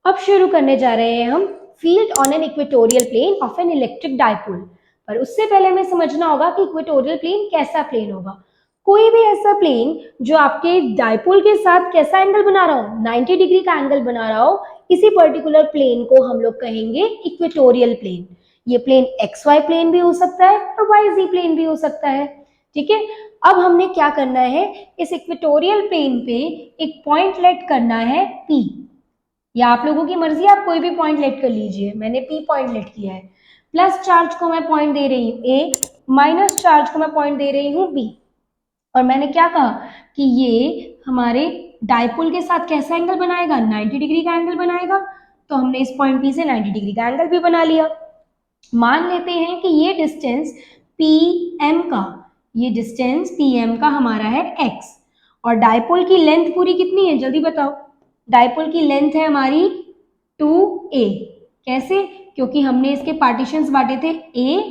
अब शुरू करने जा रहे हैं हम field on an equatorial plane of an electric dipole. पर उससे पहले हमें समझना होगा कि इक्वेटोरियल प्लेन कैसा प्लेन होगा। कोई भी ऐसा प्लेन जो आपके डाइपोल के साथ कैसा एंगल बना रहा हो, 90 डिग्री का एंगल बना रहा हो, इसी पर्टिकुलर प्लेन को हम लोग कहेंगे इक्वेटोरियल प्लेन। ये प्लेन एक्स वाई प्लेन भी हो सकता है और वाई जी प्लेन भी हो सकता है। ठीक है, अब हमने क्या करना है, इस इक्वेटोरियल प्लेन पे एक पॉइंट लेट करना है P, या आप लोगों की मर्जी, आप कोई भी पॉइंट लेट कर लीजिए। मैंने P पॉइंट लेट किया है। प्लस चार्ज को मैं पॉइंट दे रही हूँ A, माइनस चार्ज को मैं पॉइंट दे रही हूँ B। और मैंने क्या कहा कि ये हमारे डाइपोल के साथ कैसा एंगल बनाएगा, 90 डिग्री का एंगल बनाएगा। तो हमने इस पॉइंट P से 90 डिग्री का एंगल भी बना लिया। मान लेते हैं कि ये डिस्टेंस PM का, ये डिस्टेंस PM का हमारा है x, और डाइपोल की लेंथ पूरी कितनी है, जल्दी बताओ। डाइपोल की लेंथ है हमारी 2a। कैसे? क्योंकि हमने इसके पार्टीशंस बांटे थे a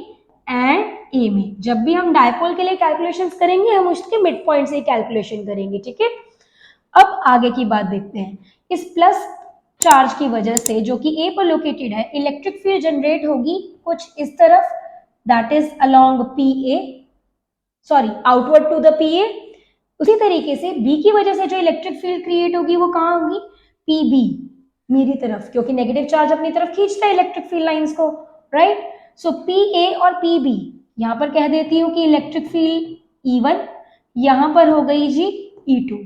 एंड a में। जब भी हम डाइपोल के लिए कैलकुलेशंस करेंगे हम उसके मिड पॉइंट से कैलकुलेशन करेंगे। ठीक है, अब आगे की बात देखते हैं। इस प्लस चार्ज की वजह से जो कि A पर लोकेटेड है, इलेक्ट्रिक फील्ड जनरेट होगी कुछ इस तरफ, that is along PA, sorry outward to the PA। उसी तरीके से B की वजह से जो इलेक्ट्रिक फील्ड क्रिएट होगी वो कहाँ होगी, PB, मेरी तरफ, क्योंकि नेगेटिव चार्ज अपनी तरफ खींचता है इलेक्ट्रिक फील्ड लाइंस को, राइट। सो PA और PB, यहां पर कह देती हूँ कि इलेक्ट्रिक फील्ड E1, यहां पर हो गई जी E2।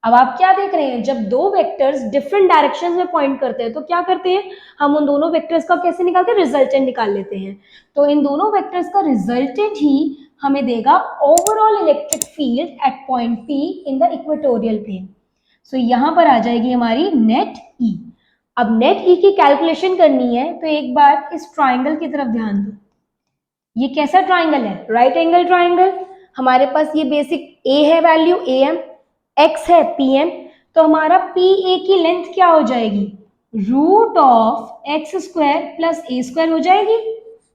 अब आप क्या देख रहे हैं, जब दो वेक्टर्स डिफरेंट डायरेक्शंस में पॉइंट करते हैं तो क्या करते हैं, हम उन दोनों वेक्टर्स का कैसे निकालते हैं, रिजल्टेंट निकाल लेते हैं। तो इन दोनों वेक्टर्स का रिजल्टेंट ही हमें देगा overall electric field at point P in the equatorial plane. So यहां पर आ जाएगी हमारी नेट E। अब नेट E की कैलकुलेशन करनी है तो एक बार इस ट्राइंगल की तरफ ध्यान दो। ये कैसा ट्राइंगल है, राइट एंगल ट्राइंगल। हमारे पास ये बेसिक A है वैल्यू AM, X है PM, तो हमारा PA की लेंथ क्या हो जाएगी, root of x square plus a square हो जाएगी।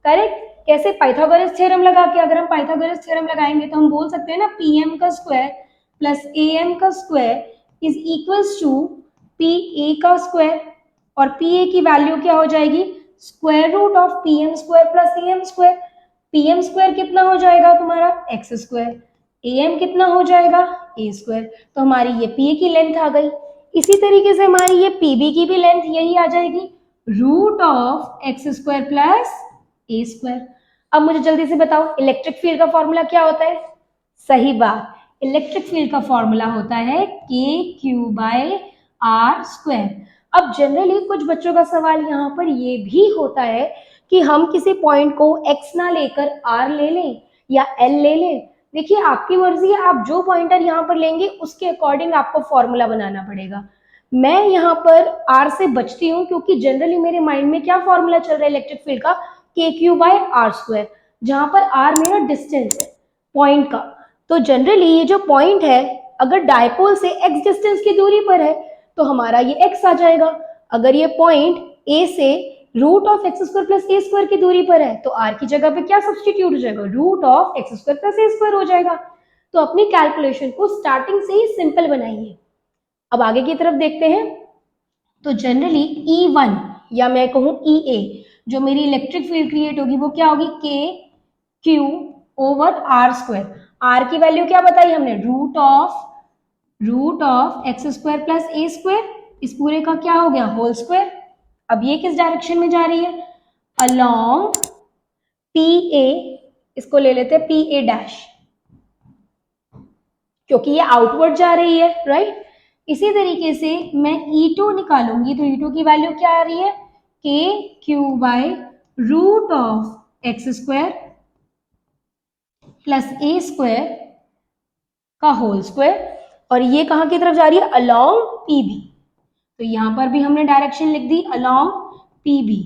करेक्ट? कैसे, पाइथागोरस थ्योरम लगा के। अगर हम पाइथागोरस थ्योरम लगाएंगे तो हम बोल सकते हैं ना, PM का स्क्वायर प्लस AM का square is equals to PA का स्क्वायर, और PA की वैल्यू क्या हो जाएगी, square root of PM square plus AM square. PM square कितना हो जाएगा तुम्हारा, एक्स स्क्वायर, AM कितना हो जाएगा, ए स्क्वायर। तो हमारी ये PA की लेंथ आ गई। इसी तरीके से हमारी ये PB की भी लेंथ यही आ जाएगी, root of x square plus a square. अब मुझे जल्दी से बताओ इलेक्ट्रिक फील्ड का फॉर्मूला क्या होता है। सही बात, इलेक्ट्रिक फील्ड का फॉर्मूला होता है KQ/R²। अब जनरली कुछ बच्चों का सवाल यहाँ पर ये भी होता है कि हम किसी पॉइंट को x ना लेकर R ले लें या L ले लें। देखिए आपकी मर्जी है, आप जो पॉइंटर यहाँ पर लेंगे उसके अकॉर्डिंग आपको फॉर्मूला बनाना पड़ेगा। मैं यहाँ पर R से बचती हूँ क्योंकि जनरली मेरे माइंड में क्या फॉर्मूला चल रहा है इलेक्ट्रिक फील्ड का, KQ/R², जहां पर R मेरा डिस्टेंस है पॉइंट का। तो जनरली ये जो पॉइंट है अगर डायपोल से x डिस्टेंस की दूरी पर है तो हमारा ये x आ जाएगा। अगर ये पॉइंट A से root of x square plus a square की दूरी पर है तो r की जगह पे क्या सब्सटीट्यूट हो जाएगा, root of x square plus a square हो जाएगा। तो अपनी कैलकुलेशन को स्टार्टिंग से ही सिंपल बनाइए। अब आगे की तरफ देखते हैं। तो जनरली E1 या मैं कहूं EA, जो मेरी इलेक्ट्रिक फील्ड क्रिएट होगी वो क्या होगी, KQ/R²। R की वैल्यू क्या बताई हमने, root of x square plus a square, इस पूरे का क्या हो गया, होल स्क्वायर। अब ये किस डायरेक्शन में जा रही है, अलोंग PA, इसको ले लेते हैं PA', क्योंकि ये आउटवर्ड जा रही है, राइट। इसी तरीके से मैं E2 निकालूंगी तो E2 की वैल्यू क्या आ रही है, KQ/रूट of x square plus a square का होल स्क्वायर, और ये कहां की तरफ जा रही है, अलोंग PB। तो यहां पर भी हमने डायरेक्शन लिख दी अलोंग PB।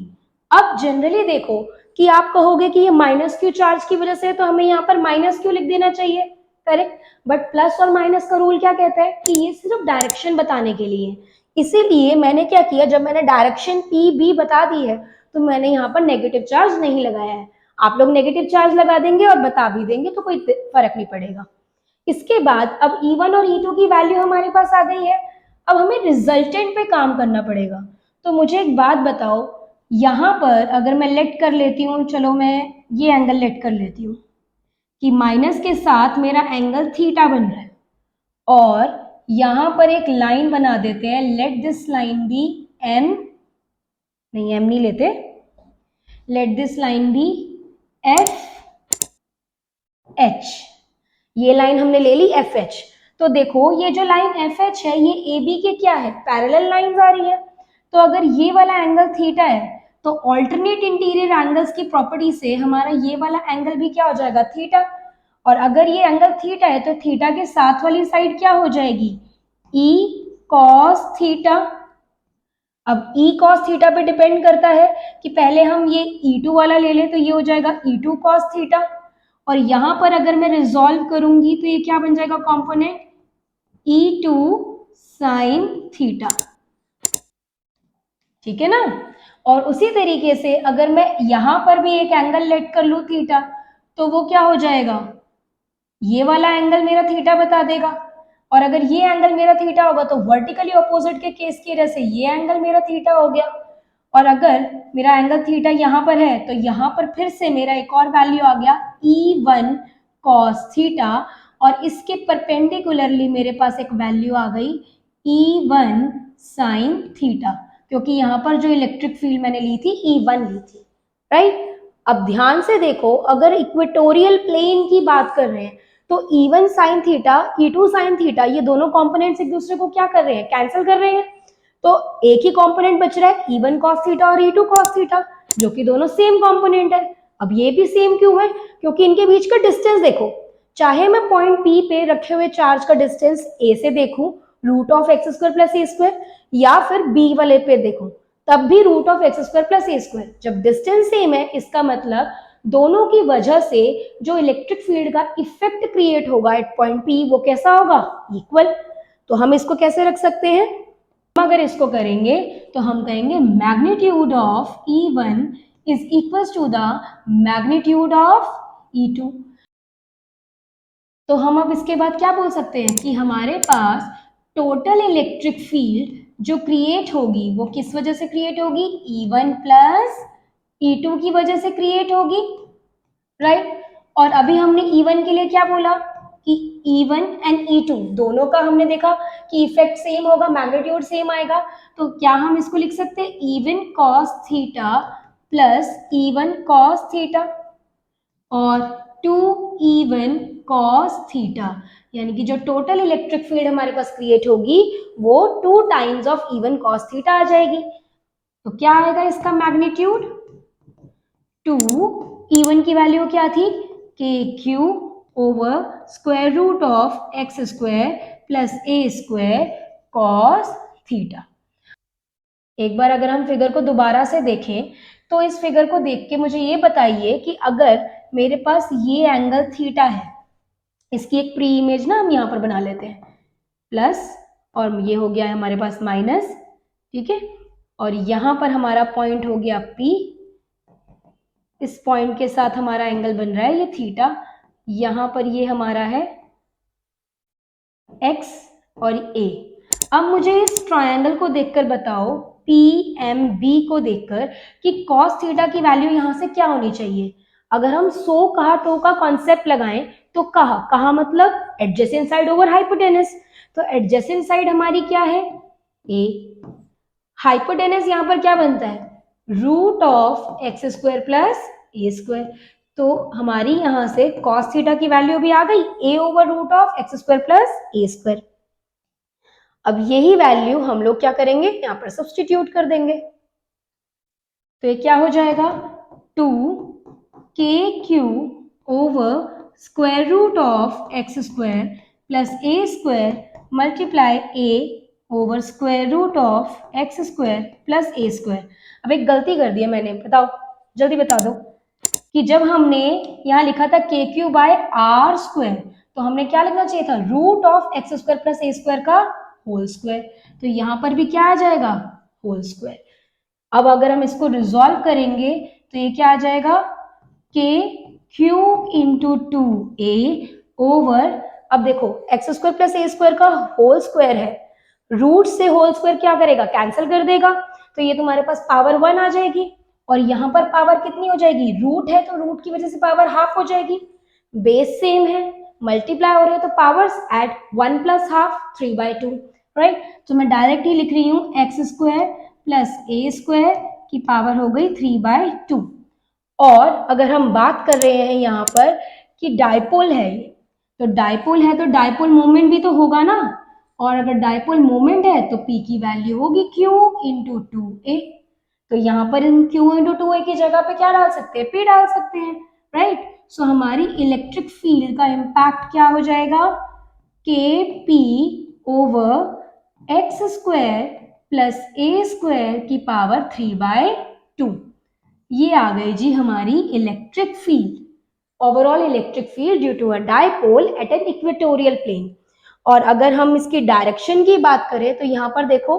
अब जनरली देखो कि आप कहोगे कि ये माइनस क्यू चार्ज की वजह से, तो हमें यहाँ पर माइनस क्यू लिख देना चाहिए, करेक्ट। बट प्लस और माइनस का रूल क्या कहता है कि ये सिर्फ डायरेक्शन बताने के लिए। इसीलिए मैंने क्या किया, जब मैंने डायरेक्शन PB बता दी है तो मैंने यहाँ पर नेगेटिव चार्ज नहीं लगाया है। आप लोग नेगेटिव चार्ज लगा देंगे और बता भी देंगे तो कोई फर्क नहीं पड़ेगा। इसके बाद अब E1 और E2 की वैल्यू हमारे पास आ गई है। अब हमें रिजल्टेंट पे काम करना पड़ेगा। तो मुझे एक बात बताओ, यहाँ पर अगर मैं लेट कर लेती हूँ, चलो मैं ये एंगल लेट कर लेती हूँ कि माइनस के साथ मेरा एंगल थीटा बन रहा है, और यहाँ पर एक लाइन बना देते हैं, let this line be M, नहीं एम नहीं लेते, let this line be F H, ये लाइन हमने ले ली एफ एच। तो देखो ये जो लाइन एफ एच है ये ए बी के क्या है, पैरेलल लाइन आ रही है। तो अगर ये वाला एंगल थीटा है तो ऑल्टरनेट इंटीरियर एंगल्स की प्रॉपर्टी से हमारा ये वाला एंगल भी क्या हो जाएगा, थीटा। और अगर ये एंगल थीटा है तो थीटा के साथ वाली साइड क्या हो जाएगी, ई कॉस थीटा। अब ई कॉस थीटा पे डिपेंड करता है कि पहले हम ये E2 वाला ले लें तो ये हो जाएगा E2 कॉस थीटा, और यहां पर अगर मैं रिजॉल्व करूंगी तो ये क्या बन जाएगा कंपोनेंट, E2 साइन थीटा, ठीक है ना। और उसी तरीके से अगर मैं यहां पर भी एक एंगल लेट कर लूं थीटा, तो वो क्या हो जाएगा, ये वाला एंगल मेरा थीटा बता देगा। और अगर ये एंगल मेरा थीटा होगा तो वर्टिकली ऑपोजिट के केस की वजह से ये एंगल मेरा थीटा हो गया। और अगर मेरा एंगल थीटा यहाँ पर है तो यहाँ पर फिर से मेरा एक और वैल्यू आ गया E1 cos थीटा, और इसके परपेंडिकुलरली मेरे पास एक वैल्यू आ गई E1 sin थीटा, क्योंकि यहाँ पर जो इलेक्ट्रिक फील्ड मैंने ली थी E1 ली थी, राइट। अब ध्यान से देखो, अगर इक्वेटोरियल प्लेन की बात कर रहे हैं तो E1 sin theta, E2 sin theta, ये दोनों कंपोनेंट्स एक दूसरे को क्या कर रहे हैं, कैंसिल कर रहे हैं। तो एक ही कंपोनेंट बच रहा है E1 cos थीटा और E2 cos थीटा, जो कि दोनों सेम कंपोनेंट है। अब ये भी सेम क्यों है, क्योंकि इनके बीच का डिस्टेंस देखो, चाहे मैं पॉइंट P पे रखे हुए चार्ज का डिस्टेंस A से देखूं root of x square plus a square, या फिर B वाले पे देखूं तब भी root of x square plus a square, जब डिस्टेंस सेम है इसका मतलब दोनों की वजह से जो इलेक्ट्रिक फील्ड का इफेक्ट क्रिएट होगा एट पॉइंट P वो कैसा होगा, इक्वल। तो हम इसको कैसे रख सकते हैं, अगर इसको करेंगे तो हम कहेंगे magnitude of E1 is equal to the magnitude of E2। तो हम अब इसके बाद क्या बोल सकते हैं कि हमारे पास टोटल इलेक्ट्रिक फील्ड जो क्रिएट होगी वो किस वजह से क्रिएट होगी, E1 प्लस E2 की वजह से क्रिएट होगी, राइट। और अभी हमने E1 के लिए क्या बोला कि E1 एंड E2 दोनों का हमने देखा कि इफेक्ट सेम होगा, मैग्नीट्यूड सेम आएगा। तो क्या हम इसको लिख सकते हैं E1 cos theta plus E1 cos theta और 2E1 cos थीटा, यानी कि जो टोटल इलेक्ट्रिक फील्ड हमारे पास क्रिएट होगी वो 2 times of E1 cos theta आ जाएगी। तो क्या आएगा इसका मैग्नीट्यूड, 2, E1 की वैल्यू क्या थी, KQ over square root of x square plus a square cos theta. एक बार अगर हम फिगर को दोबारा से देखें तो इस फिगर को देख के मुझे ये बताइए कि अगर मेरे पास ये एंगल थीटा है, इसकी एक प्री इमेज ना हम यहाँ पर बना लेते हैं, प्लस और ये हो गया हमारे पास माइनस, ठीक है, और यहाँ पर हमारा पॉइंट हो गया P, इस पॉइंट के साथ हमारा एंगल बन रहा है ये थीटा, यहाँ पर ये हमारा है X और A। अब मुझे इस ट्रायंगल को देखकर बताओ, PMB को देखकर, कि cos थीटा की वैल्यू यहाँ से क्या होनी चाहिए। अगर हम सो कहा टो का कॉन्सेप्ट लगाएं तो कहा मतलब एडजेसेंट साइड ओवर हाइपोटेनस, तो एडजेसेंट साइड हमारी क्या है, A। हाइपोटेनस यहाँ पर क्या बनता है, root of x square plus a square. तो हमारी यहां से cos थीटा की वैल्यू भी आ गई, a over root of x square plus a square. अब यही वैल्यू हम लोग क्या करेंगे, यहां पर सब्स्टिट्यूट कर देंगे। तो ये क्या हो जाएगा, 2KQ over square root of x square plus a square multiply a over square root of x square plus a square. अब एक गलती कर दी है मैंने, बताओ जल्दी बता दो, कि जब हमने यहाँ लिखा था KQ बाय आर स्क्वायर तो हमने क्या लिखना चाहिए था, root of x square plus a square का होल स्क्वायर। तो यहाँ पर भी क्या आ जाएगा, होल स्क्वायर। अब अगर हम इसको रिजॉल्व करेंगे तो ये क्या आ जाएगा, KQ इंटू 2a ओवर, अब देखो x square plus a square का होल स्क्वायर है, रूट से होल स्क्वायर क्या करेगा, कैंसिल कर देगा। तो ये तुम्हारे पास पावर 1 आ जाएगी, और यहाँ पर पावर कितनी हो जाएगी, रूट है तो रूट की वजह से पावर हाफ हो जाएगी। बेस सेम है, मल्टीप्लाई हो रहे हैं तो powers at 1 plus half 3/2, right. तो मैं डायरेक्ट ही लिख रही हूँ x square plus a square की पावर हो गई 3/2। और अगर हम बात कर रहे हैं यहाँ पर कि डायपोल है ये, तो डायपोल है तो डायपोल मोमेंट भी तो होगा ना, और अगर डायपोल मोमेंट है तो P की वैल्यू होगी Q इंटू 2A। तो यहाँ पर हम Q इंटू 2A की जगह पे क्या डाल सकते हैं, P डाल सकते हैं, राइट। सो हमारी इलेक्ट्रिक फील्ड का इम्पैक्ट क्या हो जाएगा, KP over x square plus a square की पावर 3/2। ये आ गई जी हमारी electric field, overall electric field due to a dipole at an equatorial plane. और अगर हम इसकी डायरेक्शन की बात करें तो यहाँ पर देखो,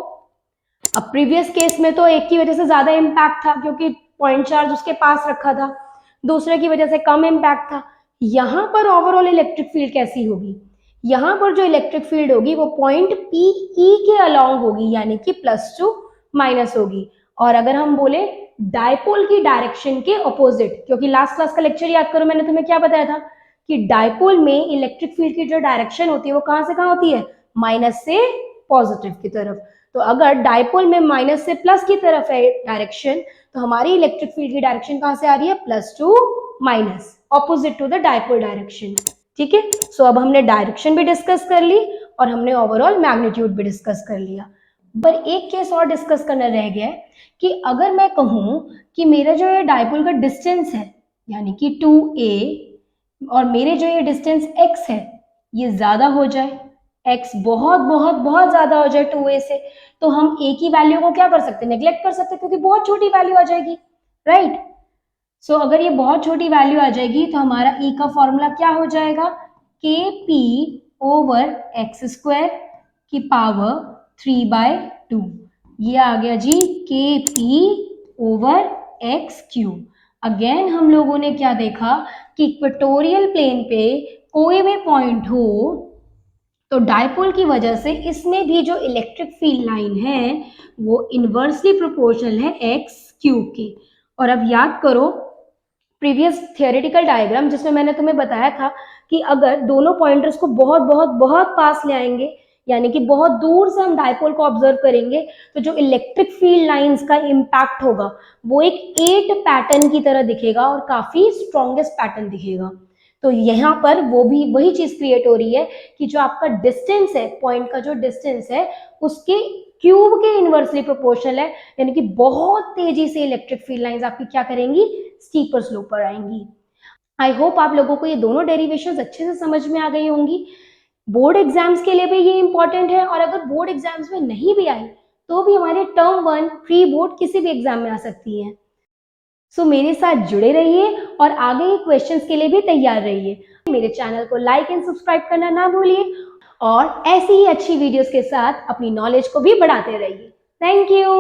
अब प्रीवियस केस में तो एक की वजह से ज्यादा इम्पैक्ट था क्योंकि पॉइंट चार्ज उसके पास रखा था, दूसरे की वजह से कम इम्पैक्ट था। यहाँ पर ओवरऑल इलेक्ट्रिक फील्ड कैसी होगी, यहाँ पर जो इलेक्ट्रिक फील्ड होगी वो पॉइंट PE के अलोंग होगी, यानी कि +2 माइनस होगी। और अगर हम बोले डायपोल की डायरेक्शन के ऑपोजिट, क्योंकि लास्ट क्लास का लेक्चर याद करो, मैंने तुम्हें क्या बताया था कि डायपोल में इलेक्ट्रिक फील्ड की जो डायरेक्शन होती है वो कहां से कहां होती है, माइनस से पॉजिटिव की तरफ। तो अगर डायपोल में माइनस से प्लस की तरफ है डायरेक्शन, तो हमारी इलेक्ट्रिक फील्ड की डायरेक्शन कहां से आ रही है, +2 minus, opposite to the dipole direction. ठीक है, सो अब हमने डायरेक्शन भी डिस्कस कर ली और हमने ओवरऑल मैग्नीट्यूड भी डिस्कस कर लिया। पर एक केस और डिस्कस करना रह गया है कि अगर मैं कहूं कि मेरा जो ये डायपोल का डिस्टेंस है यानी कि 2a और मेरे जो ये डिस्टेंस x है ये ज्यादा हो जाए, x बहुत बहुत बहुत ज्यादा हो जाए 2a से, तो हम a की वैल्यू को क्या कर सकते हैं, नेग्लेक्ट कर सकते हैं, क्योंकि बहुत छोटी वैल्यू आ जाएगी, राइट। सो अगर ये बहुत छोटी वैल्यू आ जाएगी तो हमारा e का फॉर्मूला क्या हो जाएगा, kp ओवर एक्स स्क्वायर की पावर 3/2। ये आ गया जी kp over x cube. Again हम लोगों ने क्या देखा कि इक्वेटोरियल प्लेन पे कोई भी पॉइंट हो तो डायपोल की वजह से इसमें भी जो इलेक्ट्रिक फील्ड लाइन है वो इनवर्सली प्रोपोर्शनल है एक्स क्यूब की। और अब याद करो प्रीवियस थियोरेटिकल डायग्राम जिसमें मैंने तुम्हें बताया था कि अगर दोनों पॉइंटर्स को बहुत बहुत बहुत पास ले आएंगे, यानी कि बहुत दूर से हम डायपोल को ऑब्जर्व करेंगे, तो जो इलेक्ट्रिक फील्ड लाइंस का इम्पैक्ट होगा वो एक 8 पैटर्न की तरह दिखेगा और काफी स्ट्रॉन्गेस्ट पैटर्न दिखेगा। तो यहाँ पर वो भी वही चीज क्रिएट हो रही है कि जो आपका डिस्टेंस है, पॉइंट का जो डिस्टेंस है उसके क्यूब के इनवर्सली प्रोपोर्शनल है, यानी कि बहुत तेजी से इलेक्ट्रिक फील्ड लाइंस आपकी क्या करेंगी, स्टीपर स्लोप पर आएंगी। आई होप आप लोगों को ये दोनों डेरिवेशंस अच्छे से समझ में आ गई होंगी। बोर्ड एग्जाम्स के लिए भी ये इंपॉर्टेंट है, और अगर बोर्ड एग्जाम्स में नहीं भी आई तो भी हमारे टर्म 1 प्री बोर्ड किसी भी एग्जाम में आ सकती है। सो मेरे साथ जुड़े रहिए और आगे के क्वेश्चंस के लिए भी तैयार रहिए। मेरे चैनल को लाइक एंड सब्सक्राइब करना ना भूलिए और ऐसी ही अच्छी वीडियोस के साथ अपनी नॉलेज को भी बढ़ाते रहिए। Thank you.